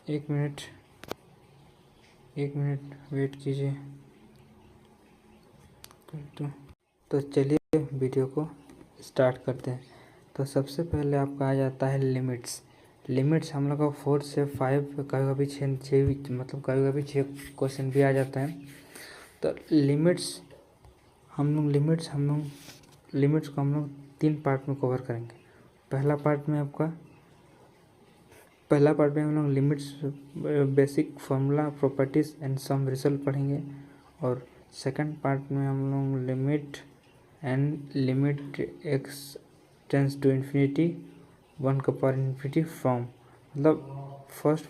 एक minute wait कीजिए। तो चलिए वीडियो को स्टार्ट करते हैं। तो सबसे पहले आपका आ जाता है लिमिट्स हम लोग का 4 से 5, कभी कभी 6 भी, मतलब कभी कभी 6 क्वेश्चन भी आ जाता है। तो लिमिट्स को हम लोग 3 पार्ट में कवर करेंगे। पहला पार्ट में हम लोग limits, basic formula, properties and some result पढ़ेंगे। और सेकंड पार्ट में हम लोग limit x tends to infinity 1 का पावर इन्फिनिटी फ्रॉम, मतलब फर्स्ट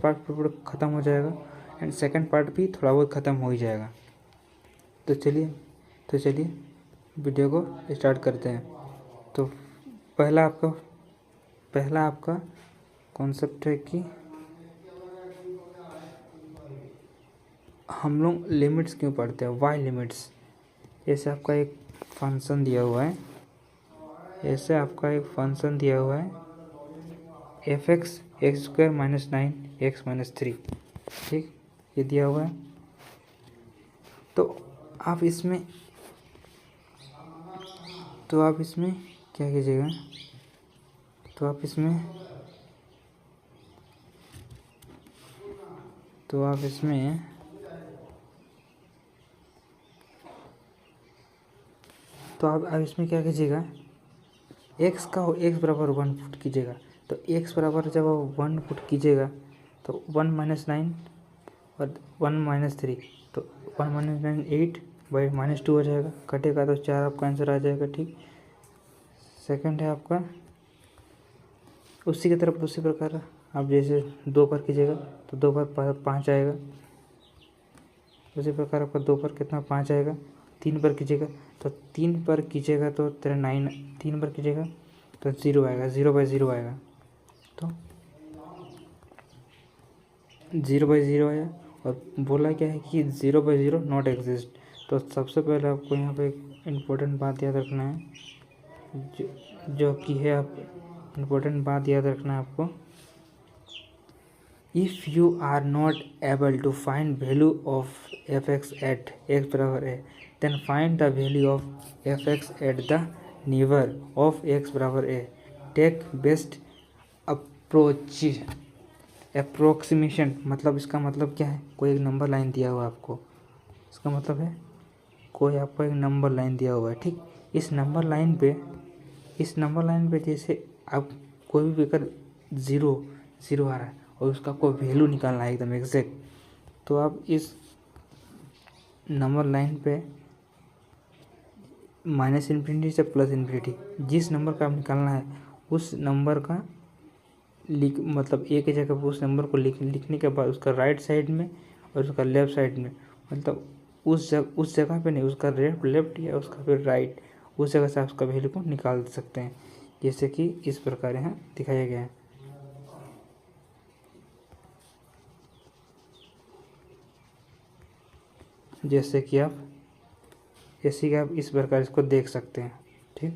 पार्ट पूरा ख़त्म हो जाएगा एंड सेकंड पार्ट भी थोड़ा बहुत ख़त्म हो ही जाएगा। तो चलिए वीडियो को स्टार्ट करते हैं। तो पहला आपका कॉन्सेप्ट है कि हम लोग लिमिट्स क्यों पढ़ते हैं, वाई लिमिट्स। ऐसे आपका एक फंक्शन दिया हुआ है, F x square minus 9x-3, ठीक, ये दिया हुआ है। तो आप इसमें क्या कीजिएगा, तो आप इसमें क्या कीजिएगा, x बराबर 1 पुट कीजिएगा। तो x बराबर जब 1 पुट कीजिएगा तो 1 माइनस 9 और 1 माइनस 3, तो 1 माइनस 9 8 बाई माइनस 2 हो जाएगा, कटेगा तो 4 आपका आंसर आ जाएगा, ठीक। सेकंड है आपका उसी प्रकार आप जैसे 2 पर कीजिएगा तो 2 पर 5 आएगा। उसी प्रकार आपका 2 पर कितना 5 आएगा। 3 पर कीजिएगा तो 3 पर कीजिएगा तो तेरा 9, 3 पर कीजिएगा तो 0 आएगा, 0/0 आएगा। तो 0/0 आया और बोला क्या है कि 0/0 नॉट एग्जिस्ट। तो सबसे पहले आपको यहाँ पे एक इम्पोर्टेंट बात याद रखना है, जो कि है आप इम्पोर्टेंट बात याद रखना है आपको। If you are not able to find value of f x at x बराबर है, then find the value of f x at the neighbour of x बराबर ए। टेक बेस्ट अप्रोक्सीमेशन, मतलब इसका मतलब क्या है, कोई एक नंबर लाइन दिया हुआ है आपको, इसका मतलब है कोई आपको एक नंबर लाइन दिया हुआ है, ठीक। इस नंबर लाइन पे जैसे आप कोई भी अगर 0 आ रहा है और उसका कोई वैल्यू निकालना है एकदम एग्जैक्ट, तो आप इस नंबर लाइन पे माइनस इन्फिनिटी से प्लस इन्फिनिटी, जिस नंबर का आप निकालना है उस नंबर का मतलब एक ही जगह पर उस नंबर को लिखने के बाद उसका राइट साइड में और उसका लेफ्ट साइड में, मतलब उस जगह पे नहीं, उसका लेफ्ट या उसका फिर राइट, उस जगह से आप उसका वैल्यू को निकाल सकते हैं, जैसे कि इस प्रकार यहाँ दिखाया गया है। जैसे कि आप इस प्रकार इसको देख सकते हैं, ठीक।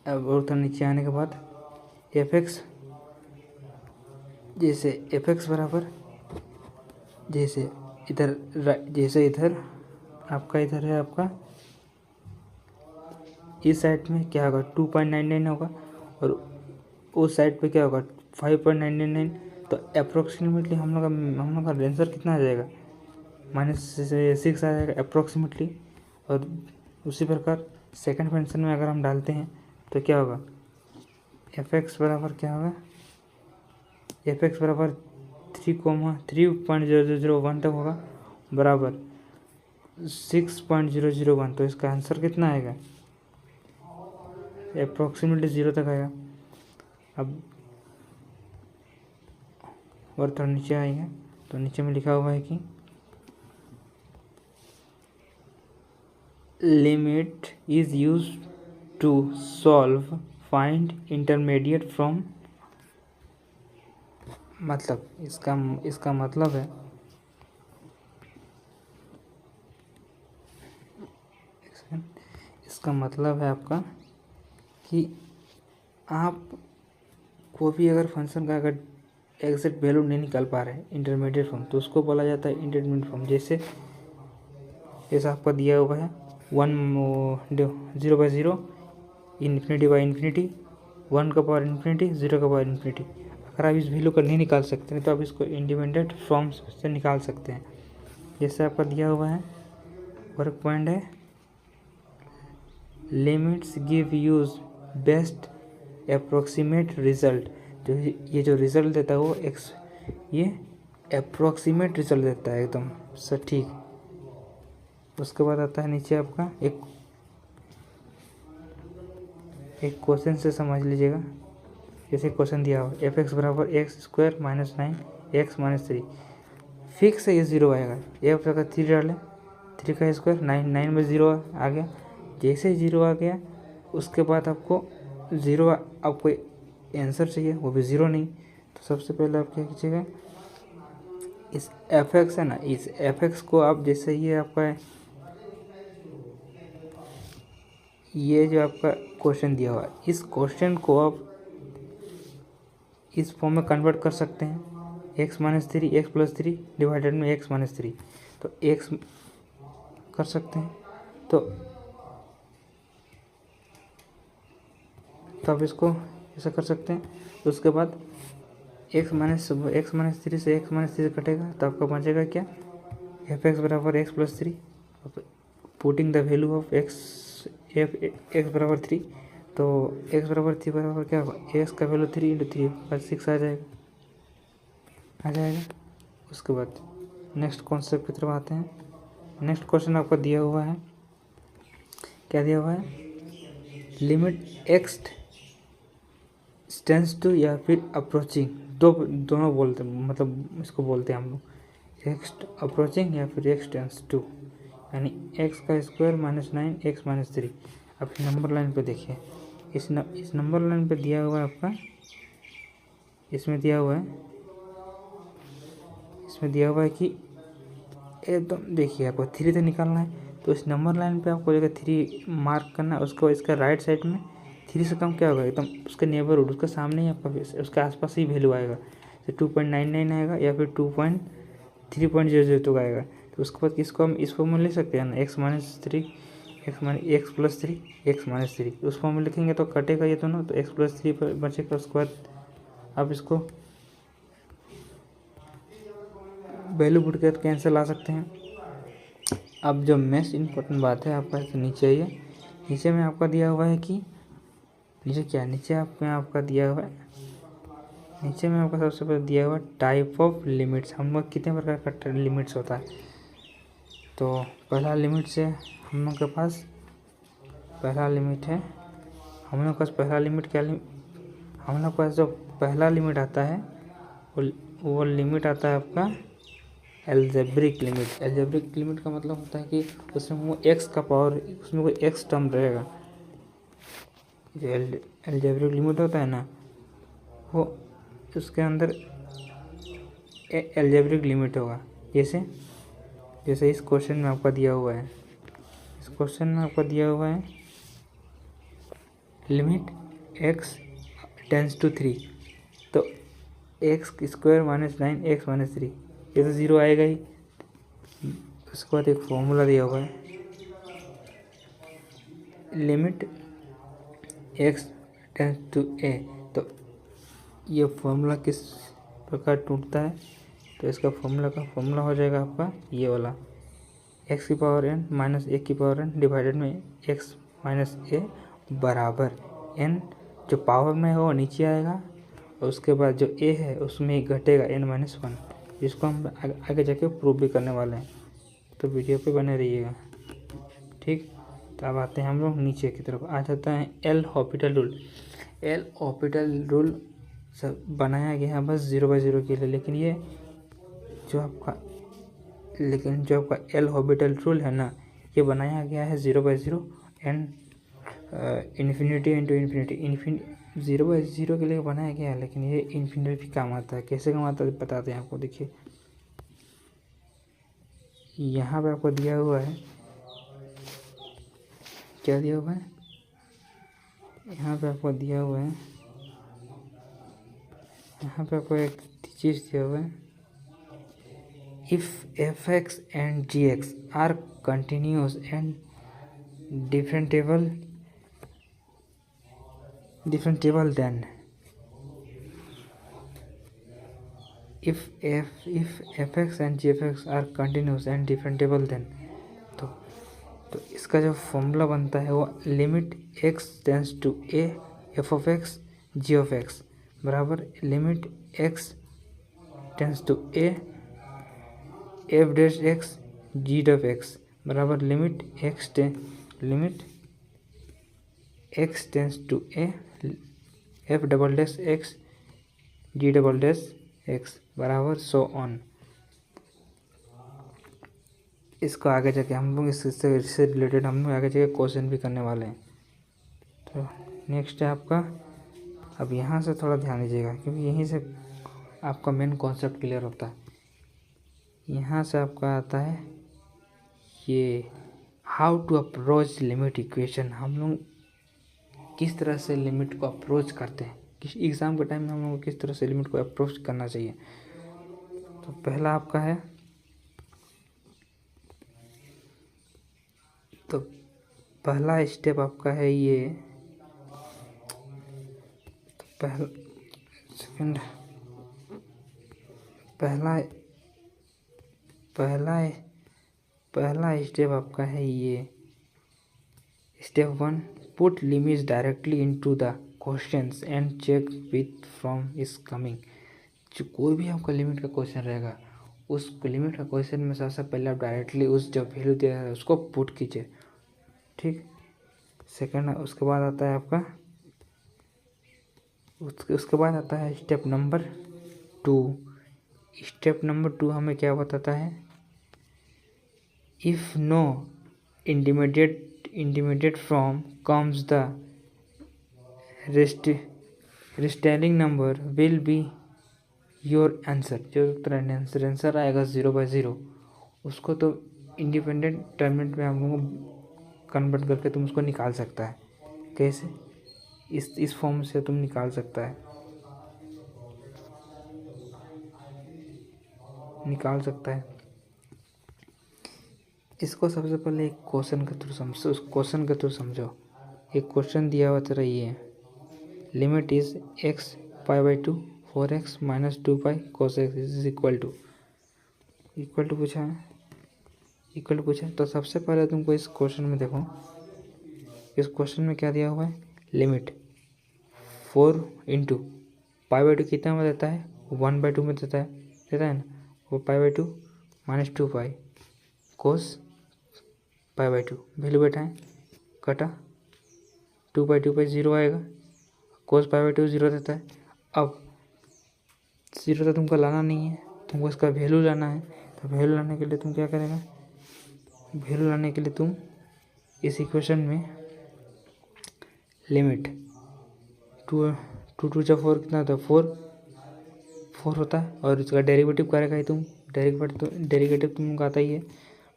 अब और थोड़ा नीचे आने के बाद एफ एक्स बराबर जैसे इधर है आपका इस साइड में क्या होगा 2.99 होगा और उस साइड पे क्या होगा 5.999। तो अप्रोक्सीमेटली हम लोग का आंसर कितना आ जाएगा, -6 आ जाएगा अप्रोक्सीमेटली। और उसी प्रकार सेकंड फंक्शन में अगर हम डालते हैं तो क्या होगा, एफ एक्स बराबर 3,001 तक होगा बराबर 6.001। तो इसका आंसर कितना आएगा, अप्रोक्सीमेटली 0 तक आएगा। अब और थोड़ा नीचे आएंगे तो नीचे में लिखा हुआ है कि limit is use to solve find intermediate form, मतलब इसका मतलब है आपका कि आप कोई भी अगर फंक्शन का अगर एग्जैक्ट वैल्यू नहीं निकाल पा रहे हैं इंटरमीडिएट फॉर्म, तो उसको बोला जाता है इंटरमीडिएट फॉर्म। जैसे आपका दिया हुआ है 0/0 ∞/∞, 1 का पावर इन्फिनिटी, 0 का पावर इन्फिनिटी। अगर आप इस वैल्यू को नहीं निकाल सकते हैं तो आप इसको इंडिपेंडेंट फॉर्म से निकाल सकते हैं। जैसे आपका दिया हुआ है वर्क पॉइंट है, limits give use best approximate result. जो ये जो रिजल्ट देता है वो ये अप्रोक्सीमेट रिजल्ट देता है एकदम सटीक। उसके बाद आता है नीचे आपका एक क्वेश्चन से समझ लीजिएगा। जैसे क्वेश्चन दिया हो f(x) बराबर x² - 9 x - 3। फिक्स है ये 0 आएगा। f का 3 डालें, 3 का स्क्वायर 9 में 0 आ गया। जैसे 0 आ गया उसके बाद आपको 0 आपको आंसर चाहिए, वो भी 0 नहीं। तो सबसे पहले आप क्या कीजिएगा, इस f(x) है ना, इस f(x) को आप जैसे ये आपका ये जो आपका क्वेश्चन दिया हुआ है इस क्वेश्चन को आप इस फॉर्म में कन्वर्ट कर सकते हैं, x - 3 x + 3 डिवाइडेड में x - 3। तो x कर सकते हैं। तो आप इसको ऐसा कर सकते हैं। तो उसके बाद x - 3 से x - 3 से कटेगा तो आपका बचेगा क्या, f(x) बराबर x + 3। Putting the value of x बराबर 3, तो x बराबर 3 बराबर क्या होगा, x का वैल्यू 3 × 3 6 आ जाएगा। उसके बाद नेक्स्ट कॉन्सेप्ट की तरफ आते हैं। नेक्स्ट क्वेश्चन आपका दिया हुआ है, क्या दिया हुआ है, लिमिट x टेंड्स टू या फिर अप्रोचिंग, दोनों बोलते हैं, मतलब इसको बोलते हैं हम लोग x अप्रोचिंग या फिर x टेंड्स टू, यानी x का स्क्वायर - 9 x - 3। अब नंबर लाइन पे देखिए, इस नंबर लाइन पे दिया हुआ है आपका, इसमें दिया हुआ है कि एकदम देखिए आपको 3 से निकालना है। तो इस नंबर लाइन पे आपको जगह 3 मार्क करना है। उसको इसका राइट साइड में 3 से कम क्या होगा, एकदम उसके नेबरहुड, उसके सामने ही आपका उसके आसपास ही वैल्यू आएगा। तो 2.99 आएगा या फिर 2.3.00 आएगा। तो उसके बाद इसको हम इस फॉर्म में ले सकते हैं ना, x - 3 x + 3 x - 3। उस फॉर्म में लिखेंगे तो कटेगा ये दोनों, तो x + 3 पर बचेगा। उसके बाद आप इसको वैल्यू पुट करके आंसर ला सकते हैं। अब जो मोस्ट इम्पोर्टेंट बात है आपका नीचे आइए, नीचे में आपका दिया हुआ है कि नीचे आपका दिया हुआ है, नीचे में आपका सबसे पहले दिया हुआ टाइप ऑफ लिमिट्स। हम लोग कितने प्रकार का लिमिट्स होता है। तो पहला लिमिट से हम लोग के पास पहला लिमिट है, हम लोग के पास पहला लिमिट क्या, हम लोग के पास जो पहला लिमिट आता है वो लिमिट आता है आपका एल्जेब्रिक लिमिट। एल्जेब्रिक लिमिट का मतलब होता है कि उसमें वो x का पावर, उसमें कोई x टर्म रहेगा। जो एल्जेब्रिक लिमिट होता है ना, वो उसके अंदर एल्जेब्रिक लिमिट होगा। जैसे इस क्वेश्चन में आपका दिया हुआ है, इस क्वेश्चन में आपका दिया हुआ है लिमिट x टेंड्स टू 3, तो x² - 9 x - 3, ये तो 0 आएगा ही। उसके बाद एक फॉर्मूला दिया हुआ है, limit x tends to a। तो ये फॉर्मूला किस प्रकार टूटता है, तो इसका फॉर्मूला हो जाएगा आपका ये वाला, x की पावर n - 1 की पावर n डिवाइडेड में x - a बराबर n, जो पावर में है वो नीचे आएगा और उसके बाद जो a है उसमें घटेगा n - 1, जिसको हम आगे जाके प्रूव भी करने वाले हैं। तो वीडियो पे बने रहिएगा, ठीक। तो अब आते हैं हम लोग नीचे की तरफ, आ जाता है L Hôpital rule. L Hôpital rule सब बनाया गया है बस 0/0 के लिए, लेकिन जो आपका एल हॉपिटल रूल है ना, ये बनाया गया है 0/0 एंड इन्फिनिटी इंटू इन्फिनिटी 0/0 के लिए बनाया गया है, लेकिन ये इन्फिनिटी भी काम आता है। कैसे काम आता है बताते हैं आपको। देखिए यहाँ पे आपको दिया हुआ है, क्या दिया हुआ है, यहाँ पे आपको दिया हुआ है यहाँ पे आपको एक चीज़ दिया हुआ है, if f x and g x are continuous and differentiable then if fx and gfx are continuous and differentiable then तो इसका जो फॉर्मूला बनता है वो limit x tends to a f of x g of x बराबर limit x tends to a f dash x g of x बराबर limit x tends to a f double dash x g double dash x बराबर so on. इसको आगे जाके हम लोग इससे related हम लोग आगे जाके क्वेश्चन भी करने वाले हैं। तो नेक्स्ट है आपका, अब यहाँ से थोड़ा ध्यान दीजिएगा क्योंकि यहीं से आपका मेन कॉन्सेप्ट क्लियर होता है। यहाँ से आपका आता है ये how to approach limit equation, हम लोग किस तरह से लिमिट को अप्रोच करते हैं, किस एग्ज़ाम के टाइम में हम लोग को किस तरह से लिमिट को अप्रोच करना चाहिए। तो पहला आपका है, तो पहला स्टेप आपका है ये, पहला स्टेप आपका है ये step 1, put limits directly into the questions and check with form is coming. जो कोई भी आपका लिमिट का क्वेश्चन रहेगा उस लिमिट का क्वेश्चन में सबसे पहले आप डायरेक्टली उस जो वैल्यू दिया है उसको पुट कीजिए, ठीक। सेकंड उसके बाद आता है आपका, उसके बाद आता है स्टेप नंबर 2। स्टेप नंबर 2 हमें क्या बताता है, if no intermediate from comes the resulting number will be your answer. जो तरह आंसर आएगा 0/0 उसको तो इंडिपेंडेंट टर्मिनेट में हम लोग कन्वर्ट करके तुम उसको निकाल सकता है। कैसे? इस फॉर्म से तुम निकाल सकता है। इसको सबसे पहले एक क्वेश्चन के थ्रू समझो, उस क्वेश्चन के थ्रू समझो। एक क्वेश्चन दिया हुआ तेरा ये limit is x π/2 4x - 2π cos x is equal to पूछा है। तो सबसे पहले तुमको इस क्वेश्चन में देखो, इस क्वेश्चन में क्या दिया हुआ है, लिमिट 4 × π/2 कितना में देता है, 1/2 में देता है ना, वो π/2 - 2π cos π/2 वैल्यू बैठाएं, कटा 2π 0 आएगा, cos π/2 0 देता है। अब 0 तो तुमको लाना नहीं है, तुमको इसका वैल्यू लाना है। तो वैल्यू लाने के लिए तुम क्या करेगा, वैल्यू लाने के लिए तुम इस इक्वेशन में लिमिट 2 2 × 4 कितना होता है, 4 होता है। और इसका डेरिवेटिव करेगा ही तुम, डेरिवेटिव तुमको आता ही है।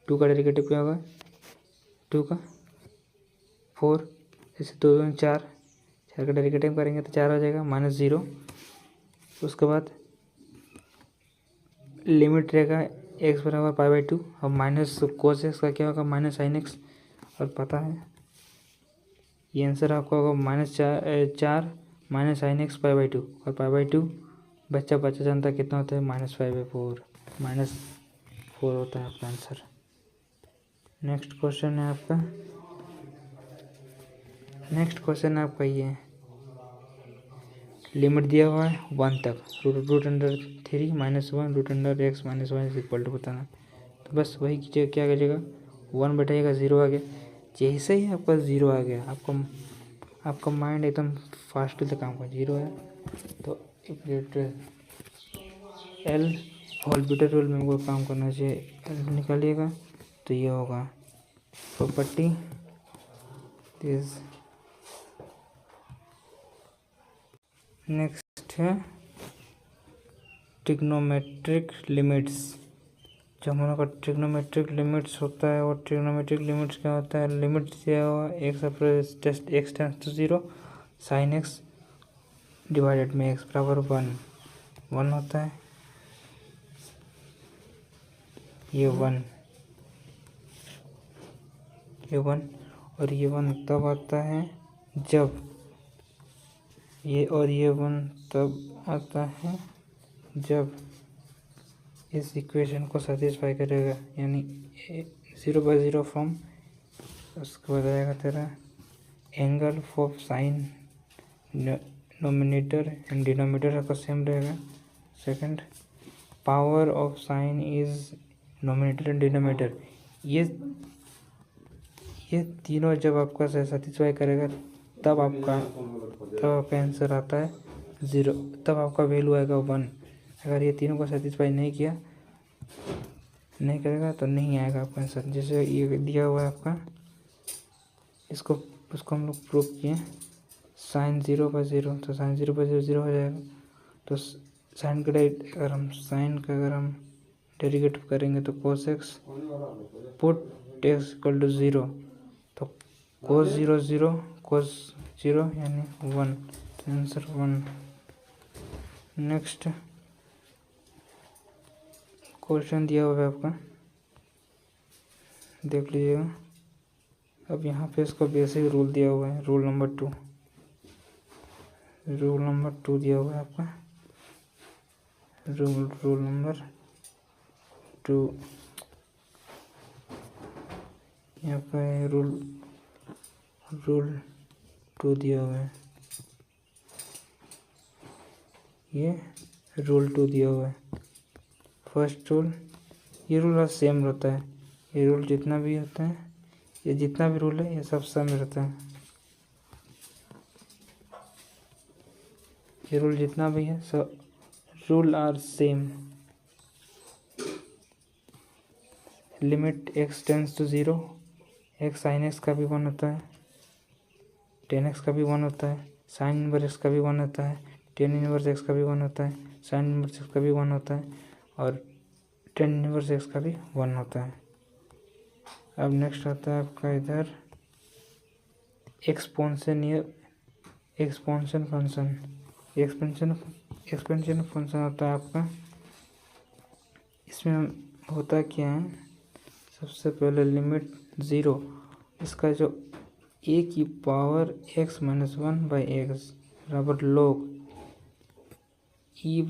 2 का डेरिवेटिव क्या होगा, 2 का 4, जैसे 2 2 4 का डेरिवेटिव करेंगे तो 4 हो जाएगा -0। उसके बाद लिमिट रहेगा x बराबर π/2 और माइनस कोस एक्स का क्या होगा, -sin x। और पता है ये आंसर आपका होगा -4 -sin x π/2 और π/2 बच्चा जानता है कितना होता है, -5/4 -4 होता है आपका आंसर। नेक्स्ट क्वेश्चन है आपका ये लिमिट दिया हुआ है 1 तक, √3 - 1 √x - 1 इज इक्वल टू बताना। तो बस वही कीजिएगा, क्या कीजिएगा, 1 बैठाइएगा, 0 आ गया। जैसे ही आपका 0 आ गया, आपका माइंड एकदम फास्ट से काम कर, 0 है तो एल हॉल्पिटर रूल में वो काम करना चाहिए, एल निकालिएगा तो ये होगा प्रॉपर्टी दिस। नेक्स्ट है ट्रिग्नोमेट्रिक लिमिट्स। जो हम लोग का ट्रिग्नोमेट्रिक लिमिट्स होता है, वो ट्रिग्नोमेट्रिक लिमिट्स क्या होता है, लिमिट दिया हुआ x tends to 0 sin x divided में x बराबर 1 1 होता है, ये 1, ये 1, और ये 1 तब आता है जब ये, और ये 1 तब आता है जब इस इक्वेशन को सेटिस्फाई करेगा, यानी 0/0 फॉर्म। उसके बाद आएगा तेरा angle of sine, nominator and denominator का सेम रहेगा। Second, power of sine is nominator and denominator. ये तीनों जब आपका सेटिस्फाई करेगा तब आपका आंसर आता है 0, तब आपका वैल्यू आएगा 1। अगर ये तीनों को सेटिस्फाई नहीं करेगा तो नहीं आएगा आपका आंसर। जैसे ये दिया हुआ है आपका, उसको हम लोग प्रूव किए, साइन 0/0, तो साइन 0/0 0 हो जाएगा। तो साइन का अगर हम डेरिवेटिव करेंगे तो cos x put x equal to 0, तो cos 0 0, cos 0 यानी 1, तो आंसर 1। नेक्स्ट क्वेश्चन दिया हुआ है आपका, देख लीजिएगा। अब यहाँ पे इसको बेसिक रूल दिया हुआ है, रूल नंबर 2 दिया हुआ है आपका, रूल नंबर 2 यहाँ पे रूल 2 दिया हुआ है, ये रूल 2 दिया हुआ है। फर्स्ट रूल, ये रूल सेम रहता है, ये रूल जितना भी होता है, ये जितना भी रूल है ये सब सेम रहता है। ये रूल जितना भी है सब rule are same. Limit x tends to 0, x sine x का भी 1 होता है, tan x का भी 1 होता है, साइन इनवर्स x का भी 1 होता है, tan इनवर्स x का भी 1 होता है, साइन इनवर्स x का भी 1 होता है, और tan इनवर्स x का भी 1 होता है। अब नेक्स्ट आता है आपका इधर एक्सपोनेंशियल फंक्शन होता है आपका। इसमें होता क्या है, सबसे पहले लिमिट 0, इसका जो a की पावर x - 1/x बराबर log e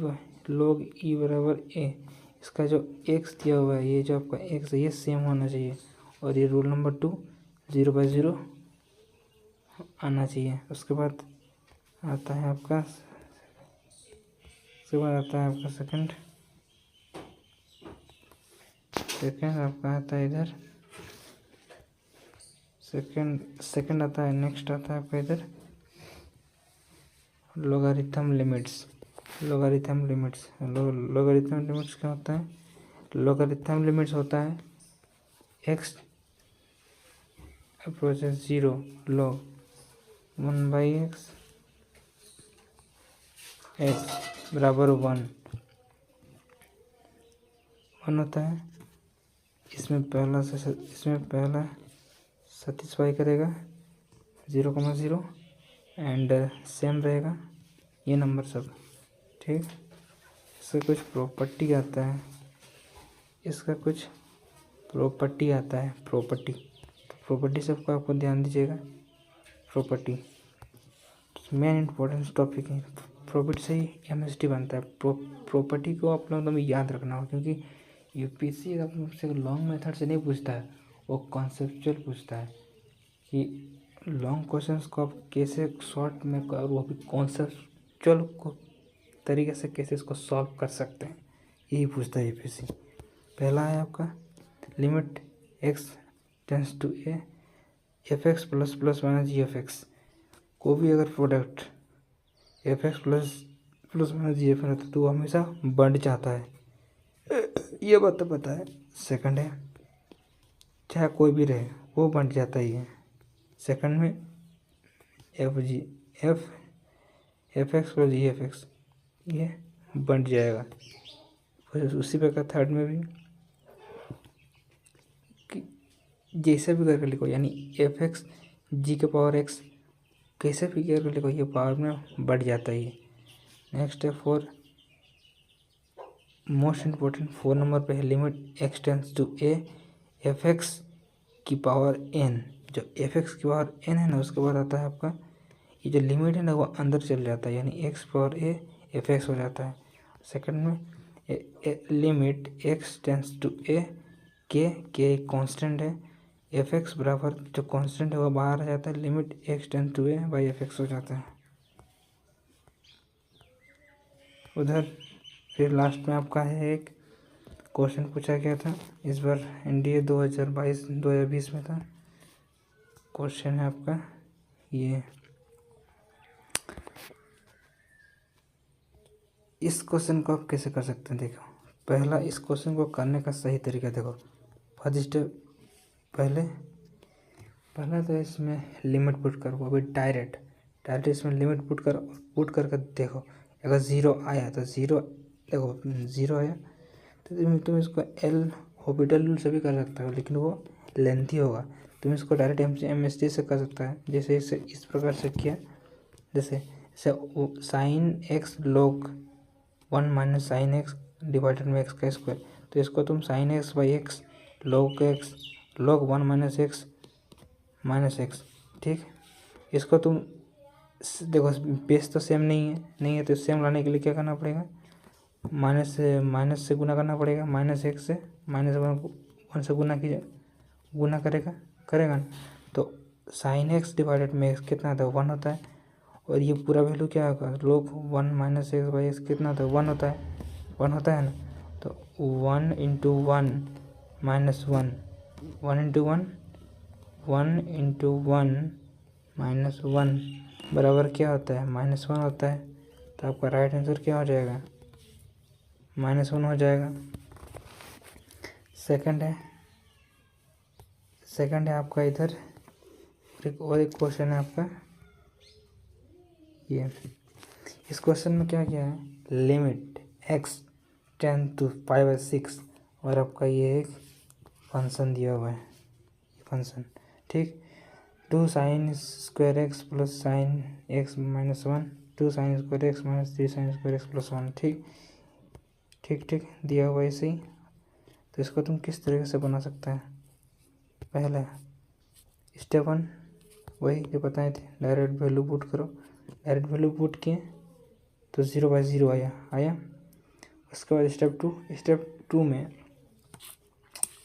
बराबर a, इसका जो x दिया हुआ है, ये जो आपका x है ये सेम होना चाहिए, और ये रूल नंबर 2 0/0 आना चाहिए। उसके बाद आता है आपका सेकंड आपका आता है इधर सेकंड आता है। नेक्स्ट आता है आपका इधर लोगारिथम लिमिट्स क्या होता है? लोगारिथम लिमिट्स होता है x approaches 0 log 1/x x बराबर 1 होता है। इसमें पहला सेटिस्फाई करेगा 0,0 एंड सेम रहेगा ये नंबर सब, ठीक। इसका कुछ प्रॉपर्टी आता है, प्रॉपर्टी सबको आपको ध्यान दीजिएगा। प्रॉपर्टी मेन इम्पोर्टेंस टॉपिक है, प्रॉपर्टी से ही केमिस्ट्री बनता है। प्रॉपर्टी को आप लोग याद रखना हो, क्योंकि यूपीएससी आपसे लॉन्ग मेथड से नहीं पूछता है, वो कॉन्सेप्चुअल पूछता है कि लॉन्ग क्वेश्चंस को आप कैसे शॉर्ट में और वो भी कॉन्सेप्चुअल को तरीके से कैसे इसको सॉल्व कर सकते हैं, यही पूछता है यूपीएससी। पहला है आपका limit x tends to a f(x) plus plus minus g(f)x, को भी अगर product f(x) plus minus g(f) रहता तो वो हमेशा बढ़ जाता है, ये बात तो पता है। सेकंड है चाहे कोई भी रहे वो बढ़ जाता ही है। सेकंड में f(x) प्लस g(f)x ये बढ़ जाएगा। फिर उसी प्रकार थर्ड में भी जैसे भी करके लिखो, यानी f(x) g के पावर x कैसे भी करके लिखो, ये पावर में बढ़ जाता ही है। नेक्स्ट है 4 मोस्ट इम्पोर्टेंट 4 नंबर पे है limit x tends to a f x की पावर एन। जो एफ एक्स की पावर एन है ना, उसके बाद आता है आपका ये जो लिमिट है ना, वो अंदर चल जाता है, यानी एक्स पावर ए एफ एक्स हो जाता है। सेकंड में लिमिट एक्स टेंस टू ए के कांस्टेंट है, एफ एक्स बराबर जो कांस्टेंट है वो बाहर आ जाता है, limit x tends to a by f x हो जाता है। उधर फिर लास्ट में आपका है एक क्वेश्चन पूछा गया था, इस बार एनडीए 2022-2020 में था। क्वेश्चन है आपका ये, इस क्वेश्चन को आप कैसे कर सकते हैं। देखो पहला, इस क्वेश्चन को करने का सही तरीका देखो। फर्स्ट स्टेप, पहला तो इसमें लिमिट पुट कर, वो भी डायरेक्ट इसमें लिमिट पुट करके देखो। अगर ज़ीरो आया तो ज़ीरो, देखो ज़ीरो आया तो तुम इसको एल हॉपिटल रूल से भी कर सकते हो, लेकिन वो लेंथी होगा। तुम इसको डायरेक्ट एम.एस.टी से कर सकता है। जैसे इसे इस प्रकार से किया, जैसे sine x log 1 minus sine x divided में एक्स का स्क्वायर, तो इसको तुम sine x by x log 1 minus x, ठीक। इसको तुम देखो बेस तो सेम नहीं है तो सेम लाने के लिए क्या करना पड़ेगा, माइनस से गुना करना पड़ेगा, माइनस एक्स से माइनस वन से गुना करेगा ना, तो साइन एक्स डिवाइडेड में एक्स कितना होता है, 1 होता है। और ये पूरा वैल्यू क्या होगा, लोग 1 माइनस एक्स बाई एक्स कितना होता है, 1 होता है ना। तो 1 इंटू 1 माइनस 1 इंटू 1 माइनस 1 बराबर क्या होता है, -1 होता है। तो आपका राइट आंसर क्या हो जाएगा, -1 हो जाएगा। सेकंड है आपका इधर एक क्वेश्चन है आपका ये। इस क्वेश्चन में क्या किया है, लिमिट एक्स टेन टू 5/6 और आपका ये एक फंक्शन दिया हुआ है, फंक्शन, ठीक। 2 sine square x plus sine x minus 1, 2 sine square x minus 3 sine square x plus 1, ठीक दिया हुआ ऐसे ही। तो इसको तुम किस तरीके से बना सकते हैं, पहला स्टेप 1 वही जो बताए थे, डायरेक्ट वैल्यू पुट करो। डायरेक्ट वैल्यू पुट किए तो 0/0 आया। उसके बाद स्टेप टू में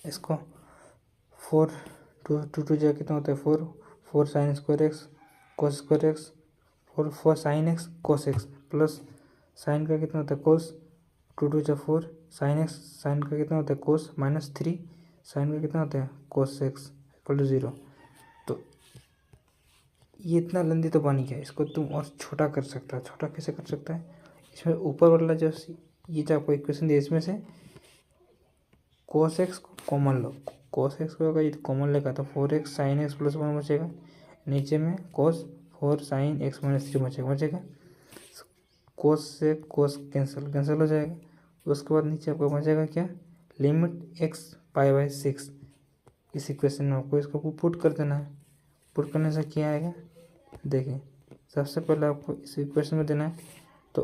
इसको 4 टू जा कितना होता है, 4 sine square x cos square x, 4 sine x cos x plus sign का कितना होता है कोस, 2 जा 4 साइन एक्स, साइन का कितना होता है कोस, -3 साइन का कितना होता है कोस एक्स इक्वल टू 0। तो ये इतना लंबी तो बन गया, इसको तुम और छोटा कर सकता है। छोटा कैसे कर सकता है, इसमें ऊपर वाला जो ये जो आपको इक्वेशन दिया इसमें से कोस एक्स को कॉमन लो, कोस एक्स को अगर ये कॉमन लेगा तो 4x साइन एक्स प्लस 1 बचेगा, नीचे में कोस 4 साइन एक्स माइनस 3 बचेगा। कोस से कोस कैंसिल हो जाएगा। उसके बाद नीचे आपको बचेगा क्या, लिमिट एक्स π/6। इस इक्वेशन में आपको इसको पुट कर देना है। पुट करने से क्या आएगा, देखिए सबसे पहले आपको इस इक्वेशन में देना है, तो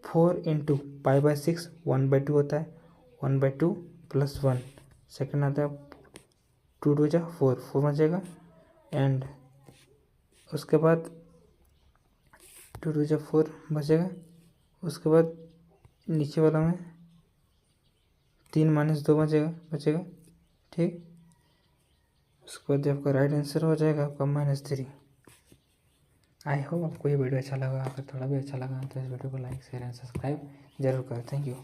4 इंटू π/6 1/2 होता है, 1/2 प्लस 1। सेकेंड आता है 2 जा 4 बचेगा, एंड उसके बाद 2 जा 4 बचेगा। उसके बाद नीचे वाला में 3 - 2 बचेगा, ठीक। उसके बाद आपका राइट आंसर हो जाएगा आपका -3। आई होप आपको ये वीडियो अच्छा लगा। अगर थोड़ा भी अच्छा लगा तो इस वीडियो को लाइक शेयर एंड सब्सक्राइब जरूर करें। Thank you.